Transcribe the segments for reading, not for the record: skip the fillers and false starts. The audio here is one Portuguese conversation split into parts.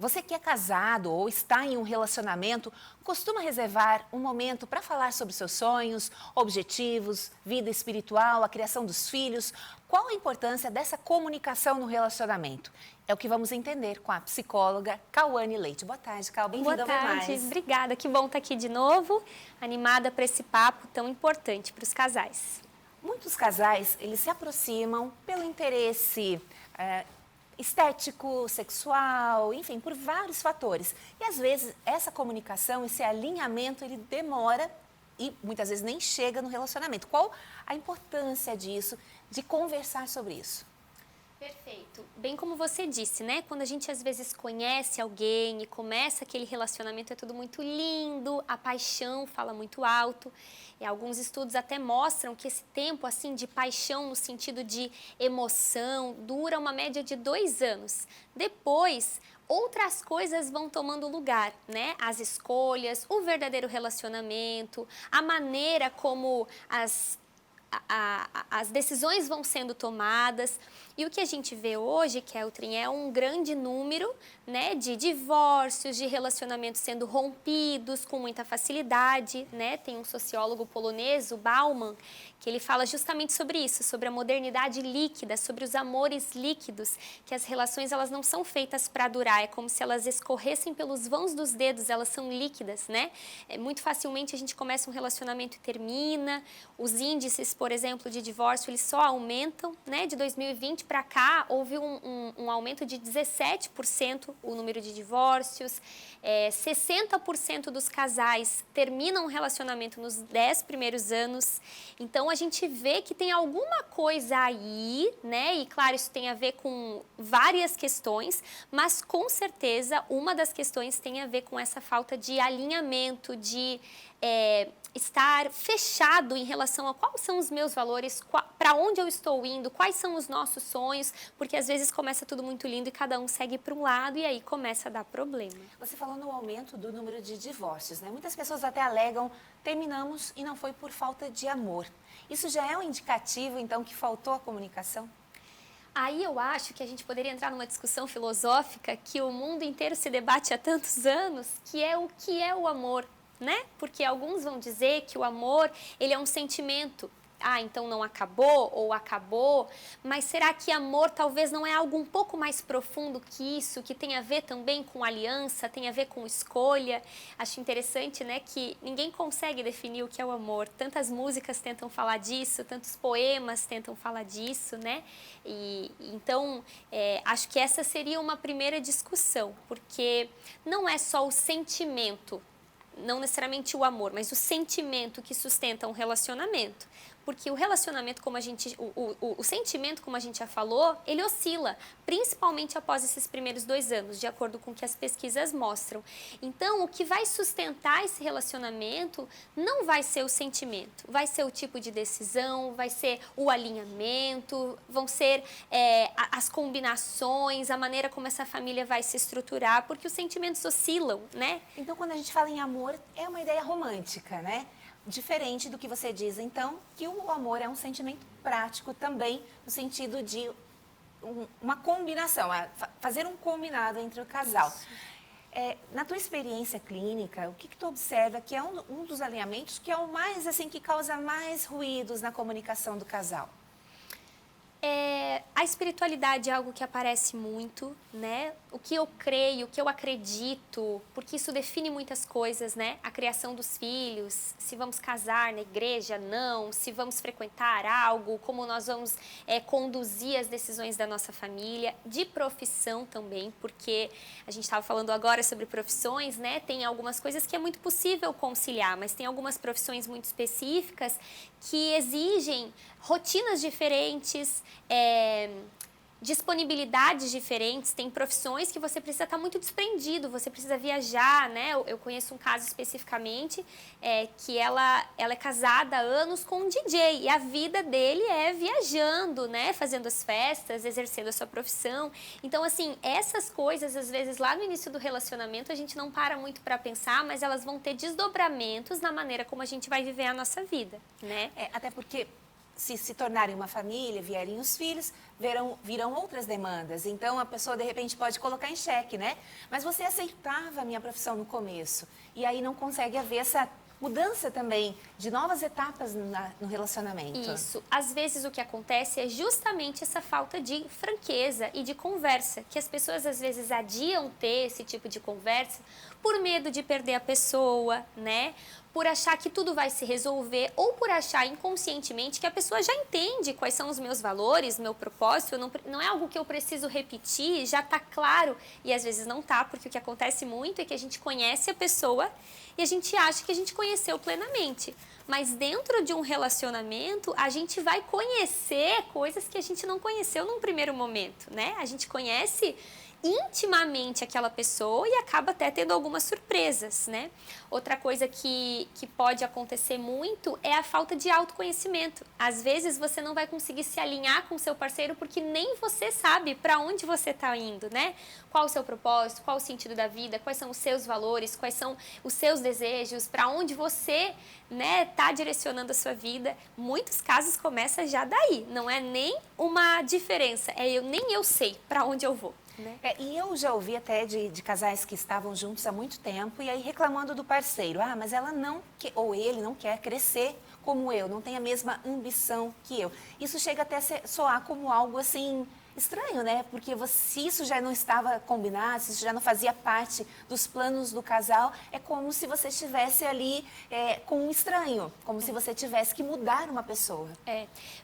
Você que é casado ou está em um relacionamento, costuma reservar um momento para falar sobre seus sonhos, objetivos, vida espiritual, a criação dos filhos? Qual a importância dessa comunicação no relacionamento? É o que vamos entender com a psicóloga Cauane Leite. Boa tarde, Cal. Bem-vinda ao Boa Ver tarde, Mais. obrigada. Que bom estar aqui de novo, animada para esse papo tão importante para os casais. Muitos casais, eles se aproximam pelo interesse estético, sexual, enfim, por vários fatores. E às vezes essa comunicação, esse alinhamento, ele demora e muitas vezes nem chega no relacionamento. Qual a importância disso, de conversar sobre isso? Perfeito. Bem como você disse, né? Quando a gente às vezes conhece alguém e começa aquele relacionamento, é tudo muito lindo, a paixão fala muito alto. E alguns estudos até mostram que esse tempo assim de paixão no sentido de emoção dura uma média de 2 anos. Depois, outras coisas vão tomando lugar, né? As escolhas, o verdadeiro relacionamento, a maneira como as decisões vão sendo tomadas. E o que a gente vê hoje, Keltrin, é um grande número, né, de divórcios, de relacionamentos sendo rompidos com muita facilidade, né? Tem um sociólogo polonês, o Bauman, que ele fala justamente sobre isso, sobre a modernidade líquida, sobre os amores líquidos, que as relações elas não são feitas para durar, é como se elas escorressem pelos vãos dos dedos, elas são líquidas, né? Muito facilmente a gente começa um relacionamento e termina, os índices, por exemplo, de divórcio, eles só aumentam, né? De 2020 para cá, houve um aumento de 17% o número de divórcios, 60% dos casais terminam um relacionamento nos 10 primeiros anos. Então, a gente vê que tem alguma coisa aí, né? E, claro, isso tem a ver com várias questões, mas, com certeza, uma das questões tem a ver com essa falta de alinhamento, de estar fechado em relação a quais são os meus valores, para onde eu estou indo, quais são os nossos sonhos, porque às vezes começa tudo muito lindo e cada um segue para um lado e aí começa a dar problema. Você falou no aumento do número de divórcios, né? Muitas pessoas até alegam, terminamos e não foi por falta de amor. Isso já é um indicativo, então, que faltou a comunicação? Aí eu acho que a gente poderia entrar numa discussão filosófica que o mundo inteiro se debate há tantos anos, que é o amor, né? Porque alguns vão dizer que o amor, ele é um sentimento. Ah, então não acabou ou acabou, mas será que amor talvez não é algo um pouco mais profundo que isso, que tem a ver também com aliança, tem a ver com escolha? Acho interessante, né, que ninguém consegue definir o que é o amor. Tantas músicas tentam falar disso, tantos poemas tentam falar disso, né? E então, acho que essa seria uma primeira discussão, porque não é só o sentimento, não necessariamente o amor, mas o sentimento que sustenta um relacionamento. Porque o relacionamento, como a gente, o sentimento, como a gente já falou, ele oscila, principalmente após esses primeiros 2 anos, de acordo com o que as pesquisas mostram. Então, o que vai sustentar esse relacionamento não vai ser o sentimento, vai ser o tipo de decisão, vai ser o alinhamento, vão ser as combinações, a maneira como essa família vai se estruturar, porque os sentimentos oscilam, né? Então, quando a gente fala em amor, é uma ideia romântica, né? Diferente do que você diz, então, que o amor é um sentimento prático também, no sentido de uma combinação, fazer um combinado entre o casal. Na tua experiência clínica, o que tu observa que é um dos alinhamentos que é o mais, assim, que causa mais ruídos na comunicação do casal? A espiritualidade é algo que aparece muito, né? O que eu creio, o que eu acredito, porque isso define muitas coisas, né? A criação dos filhos, se vamos casar na igreja, não, se vamos frequentar algo, como nós vamos conduzir as decisões da nossa família, de profissão também, porque a gente estava falando agora sobre profissões, né? Tem algumas coisas que é muito possível conciliar, mas tem algumas profissões muito específicas que exigem rotinas diferentes, disponibilidades diferentes, tem profissões que você precisa estar muito desprendido, você precisa viajar, né? Eu conheço um caso especificamente que ela é casada há anos com um DJ e a vida dele é viajando, né? Fazendo as festas, exercendo a sua profissão. Então, assim, essas coisas, às vezes, lá no início do relacionamento, a gente não para muito para pensar, mas elas vão ter desdobramentos na maneira como a gente vai viver a nossa vida, né? Até porque se tornarem uma família, vierem os filhos, virão outras demandas. Então, a pessoa, de repente, pode colocar em xeque, né? Mas você aceitava a minha profissão no começo. E aí não consegue haver essa mudança também de novas etapas no relacionamento. Isso. Às vezes o que acontece é justamente essa falta de franqueza e de conversa, que as pessoas às vezes adiam ter esse tipo de conversa por medo de perder a pessoa, né? Por achar que tudo vai se resolver ou por achar inconscientemente que a pessoa já entende quais são os meus valores, meu propósito, não é algo que eu preciso repetir, já está claro. E às vezes não está, porque o que acontece muito é que a gente conhece a pessoa e a gente acha que a gente conheceu plenamente. Mas dentro de um relacionamento, a gente vai conhecer coisas que a gente não conheceu num primeiro momento, né? A gente conhece intimamente aquela pessoa e acaba até tendo algumas surpresas, né? Outra coisa que pode acontecer muito é a falta de autoconhecimento. Às vezes você não vai conseguir se alinhar com o seu parceiro porque nem você sabe para onde você está indo, né? Qual o seu propósito, qual o sentido da vida, quais são os seus valores, quais são os seus desejos, para onde você, né, tá direcionando a sua vida. Muitos casos começam já daí, não é nem uma diferença, nem eu sei para onde eu vou. Né? E eu já ouvi até de casais que estavam juntos há muito tempo e aí reclamando do parceiro. Ah, mas ela não quer, ou ele não quer crescer como eu, não tem a mesma ambição que eu. Isso chega até a soar como algo assim estranho, né? Porque se isso já não estava combinado, se isso já não fazia parte dos planos do casal, é como se você estivesse ali com um estranho, como se você tivesse que mudar uma pessoa.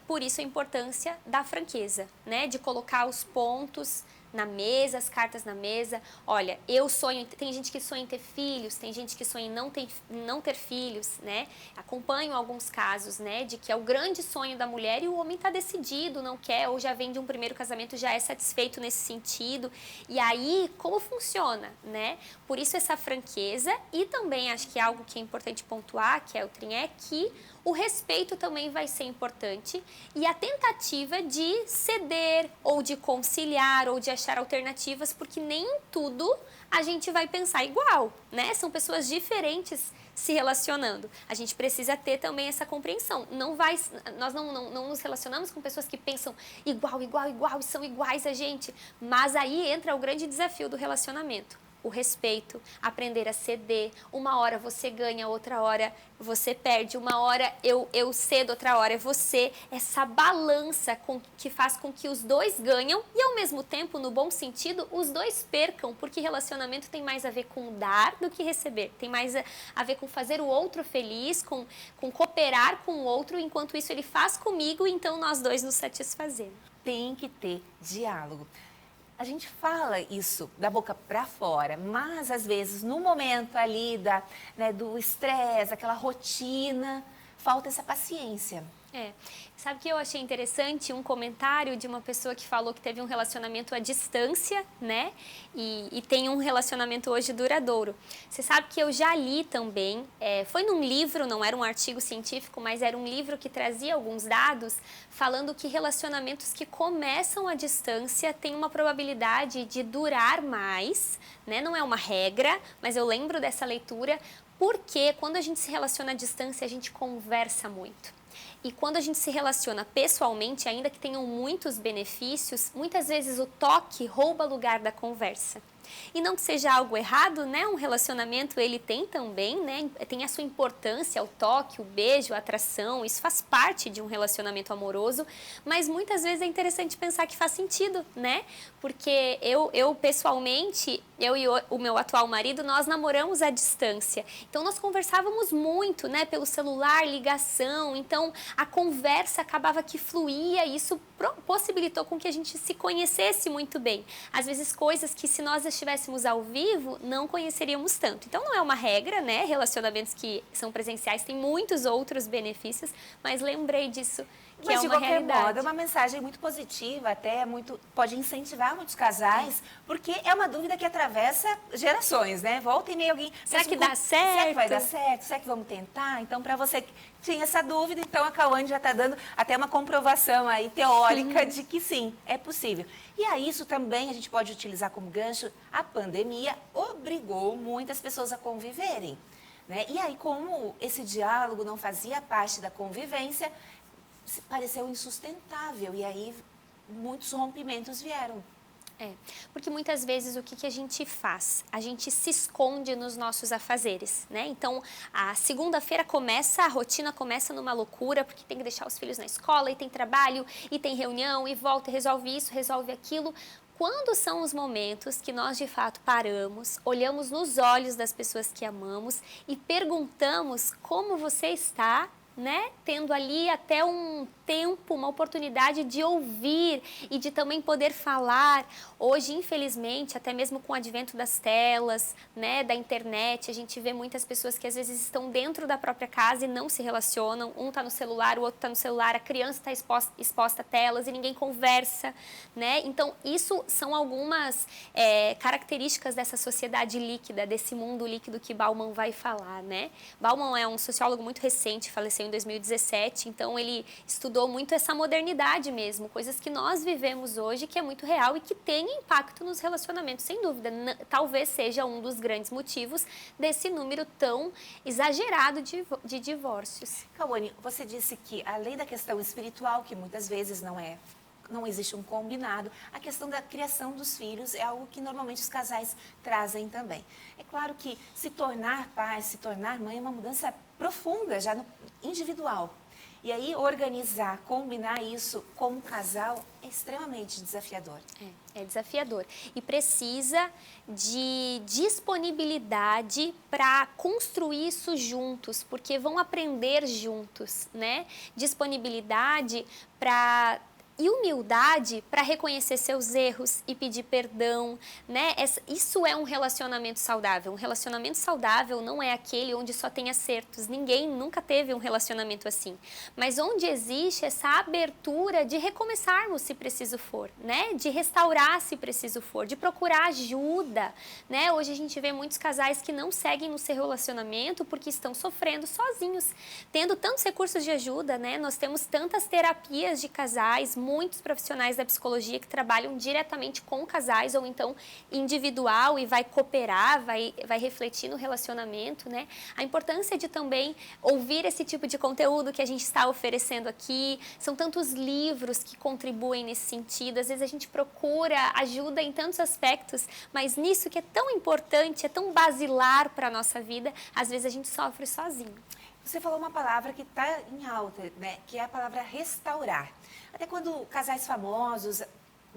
Por isso a importância da franqueza, né? De colocar os pontos na mesa, as cartas na mesa. Olha, eu sonho, tem gente que sonha em ter filhos, tem gente que sonha em não ter filhos, né? Acompanho alguns casos, né, de que é o grande sonho da mulher e o homem está decidido, não quer, ou já vem de um primeiro casamento, já é satisfeito nesse sentido. E aí, como funciona, né? Por isso essa franqueza e também acho que é algo que é importante pontuar, que é o trim, é que o respeito também vai ser importante e a tentativa de ceder ou de conciliar ou de achar alternativas, porque nem em tudo a gente vai pensar igual, né? São pessoas diferentes se relacionando. A gente precisa ter também essa compreensão. Nós não nos relacionamos com pessoas que pensam igual e são iguais a gente, mas aí entra o grande desafio do relacionamento. O respeito, aprender a ceder. Uma hora você ganha, outra hora você perde. Uma hora eu cedo, outra hora é você. Essa balança que faz com que os dois ganham e, ao mesmo tempo, no bom sentido, os dois percam. Porque relacionamento tem mais a ver com dar do que receber. Tem mais a ver com fazer o outro feliz, com cooperar com o outro. Enquanto isso ele faz comigo, então nós dois nos satisfazemos. Tem que ter diálogo. A gente fala isso da boca para fora, mas às vezes no momento ali do estresse, aquela rotina, falta essa paciência. Sabe que eu achei interessante um comentário de uma pessoa que falou que teve um relacionamento à distância, né? E tem um relacionamento hoje duradouro. Você sabe que eu já li também, foi num livro, não era um artigo científico, mas era um livro que trazia alguns dados falando que relacionamentos que começam à distância têm uma probabilidade de durar mais, né? Não é uma regra, mas eu lembro dessa leitura, porque quando a gente se relaciona à distância, a gente conversa muito. E quando a gente se relaciona pessoalmente, ainda que tenham muitos benefícios, muitas vezes o toque rouba lugar da conversa. E não que seja algo errado, né? Um relacionamento, ele tem também, né? Tem a sua importância, o toque, o beijo, a atração, isso faz parte de um relacionamento amoroso, mas muitas vezes é interessante pensar que faz sentido, né? Porque eu pessoalmente, eu e o meu atual marido, nós namoramos à distância. Então, nós conversávamos muito, né? Pelo celular, ligação, então a conversa acabava que fluía e isso possibilitou com que a gente se conhecesse muito bem. Às vezes, coisas que se nós estivéssemos ao vivo, não conheceríamos tanto. Então, não é uma regra, né? Relacionamentos que são presenciais têm muitos outros benefícios, mas lembrei disso, que Mas, é de uma qualquer realidade. modo, é uma mensagem muito positiva, até pode incentivar muitos casais, porque é uma dúvida que atravessa gerações, né? Volta e meia alguém... Será que dá certo? Será que vai dar certo? Será que vamos tentar? Então, para você que tinha essa dúvida, então a Cauane já está dando até uma comprovação aí teórica de que sim, é possível. E a isso também a gente pode utilizar como gancho, a pandemia obrigou muitas pessoas a conviverem, né? E aí, como esse diálogo não fazia parte da convivência, pareceu insustentável e aí muitos rompimentos vieram. Porque muitas vezes o que a gente faz? A gente se esconde nos nossos afazeres, né? Então, a segunda-feira começa, a rotina começa numa loucura, porque tem que deixar os filhos na escola, e tem trabalho, e tem reunião, e volta, e resolve isso, resolve aquilo. Quando são os momentos que nós, de fato, paramos, olhamos nos olhos das pessoas que amamos e perguntamos como você está, né? Tendo ali até um tempo, uma oportunidade de ouvir e de também poder falar. Hoje, infelizmente, até mesmo com o advento das telas, né, da internet, a gente vê muitas pessoas que às vezes estão dentro da própria casa e não se relacionam. Um está no celular, o outro está no celular, a criança está exposta a telas e ninguém conversa, né? Então, isso são algumas características dessa sociedade líquida, desse mundo líquido que Bauman vai falar, né? Bauman é um sociólogo muito recente, faleceu em 2017, então ele estudou muito essa modernidade mesmo, coisas que nós vivemos hoje, que é muito real e que tem impacto nos relacionamentos, sem dúvida. Talvez seja um dos grandes motivos desse número tão exagerado de divórcios. Cauane, você disse que além da questão espiritual, que muitas vezes não existe um combinado, a questão da criação dos filhos é algo que normalmente os casais trazem também. É claro que se tornar pai, se tornar mãe é uma mudança profunda, já no individual. E aí organizar, combinar isso como casal é extremamente desafiador. É desafiador. E precisa de disponibilidade para construir isso juntos, porque vão aprender juntos, né? Disponibilidade para... E humildade para reconhecer seus erros e pedir perdão, né? Isso é um relacionamento saudável. Um relacionamento saudável não é aquele onde só tem acertos. Ninguém nunca teve um relacionamento assim. Mas onde existe essa abertura de recomeçarmos se preciso for, né? De restaurar se preciso for, de procurar ajuda, né? Hoje a gente vê muitos casais que não seguem no seu relacionamento porque estão sofrendo sozinhos, tendo tantos recursos de ajuda, né? Nós temos tantas terapias de casais, muitos profissionais da psicologia que trabalham diretamente com casais ou então individual e vai cooperar, vai refletir no relacionamento, né? A importância de também ouvir esse tipo de conteúdo que a gente está oferecendo aqui. São tantos livros que contribuem nesse sentido. Às vezes a gente procura ajuda em tantos aspectos, mas nisso que é tão importante, é tão basilar para a nossa vida, às vezes a gente sofre sozinho. Você falou uma palavra que está em alta, né? Que é a palavra restaurar. Até quando casais famosos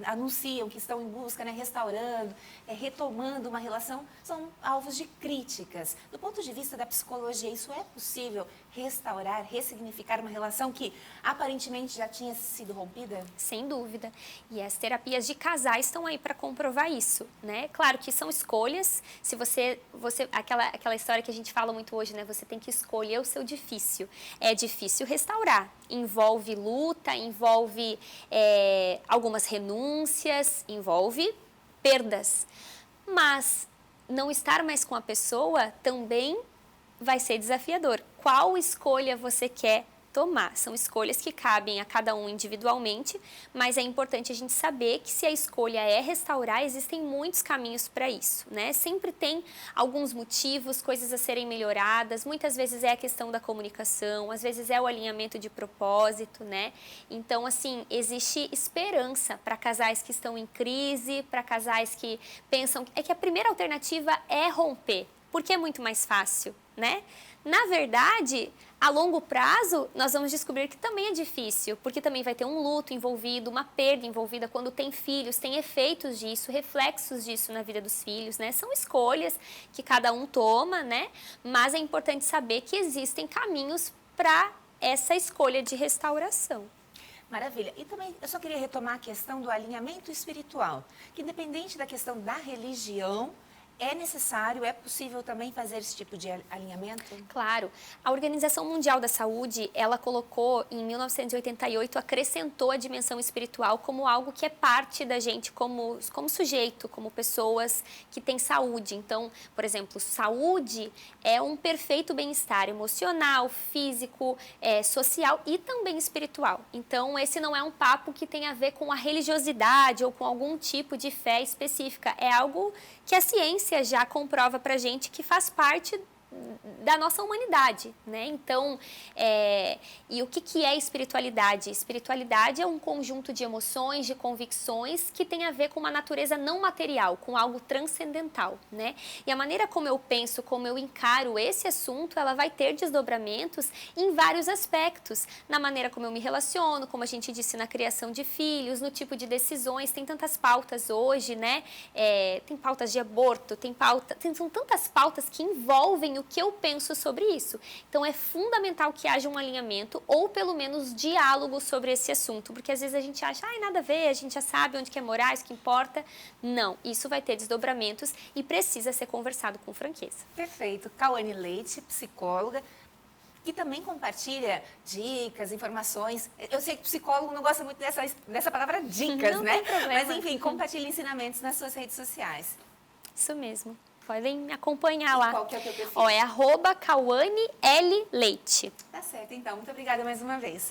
anunciam que estão em busca, né, restaurando, retomando uma relação, são alvos de críticas. Do ponto de vista da psicologia, isso é possível restaurar, ressignificar uma relação que aparentemente já tinha sido rompida? Sem dúvida. E as terapias de casais estão aí para comprovar isso, né? Claro que são escolhas. Se você aquela história que a gente fala muito hoje, né? Você tem que escolher o seu difícil. É difícil restaurar. Envolve luta, envolve algumas renúncias, envolve perdas. Mas não estar mais com a pessoa também vai ser desafiador. Qual escolha você quer tomar? São escolhas que cabem a cada um individualmente, mas é importante a gente saber que se a escolha é restaurar, existem muitos caminhos para isso, né? Sempre tem alguns motivos, coisas a serem melhoradas, muitas vezes é a questão da comunicação, às vezes é o alinhamento de propósito, né? Então, assim, existe esperança para casais que estão em crise, para casais que pensam que a primeira alternativa é romper, porque é muito mais fácil, né? Na verdade, a longo prazo, nós vamos descobrir que também é difícil, porque também vai ter um luto envolvido, uma perda envolvida quando tem filhos, tem efeitos disso, reflexos disso na vida dos filhos, né? São escolhas que cada um toma, né? Mas é importante saber que existem caminhos para essa escolha de restauração. Maravilha. E também eu só queria retomar a questão do alinhamento espiritual, que independente da questão da religião, é necessário, é possível também fazer esse tipo de alinhamento? Claro. A Organização Mundial da Saúde, ela colocou, em 1988, acrescentou a dimensão espiritual como algo que é parte da gente como sujeito, como pessoas que têm saúde. Então, por exemplo, saúde é um perfeito bem-estar emocional, físico, social e também espiritual. Então, esse não é um papo que tem a ver com a religiosidade ou com algum tipo de fé específica. É algo que a ciência já comprova pra gente que faz parte da nossa humanidade, né? Então, e o que é espiritualidade? Espiritualidade é um conjunto de emoções, de convicções que tem a ver com uma natureza não material, com algo transcendental, né? E a maneira como eu penso, como eu encaro esse assunto, ela vai ter desdobramentos em vários aspectos, na maneira como eu me relaciono, como a gente disse, na criação de filhos, no tipo de decisões, tem tantas pautas hoje, né? Tem pautas de aborto, são tantas pautas que envolvem o que eu penso sobre isso. Então, é fundamental que haja um alinhamento ou, pelo menos, diálogo sobre esse assunto, porque às vezes a gente acha, nada a ver, a gente já sabe onde que é morar, isso que importa. Não, isso vai ter desdobramentos e precisa ser conversado com franqueza. Perfeito. Cauane Leite, psicóloga, que também compartilha dicas, informações. Eu sei que psicólogo não gosta muito dessa palavra dicas, não né? Tem problema. Mas, enfim, compartilha ensinamentos nas suas redes sociais. Isso mesmo. Podem me acompanhar lá. Qual que é o teu perfil? É @CauaneLLeite. Tá certo, então. Muito obrigada mais uma vez.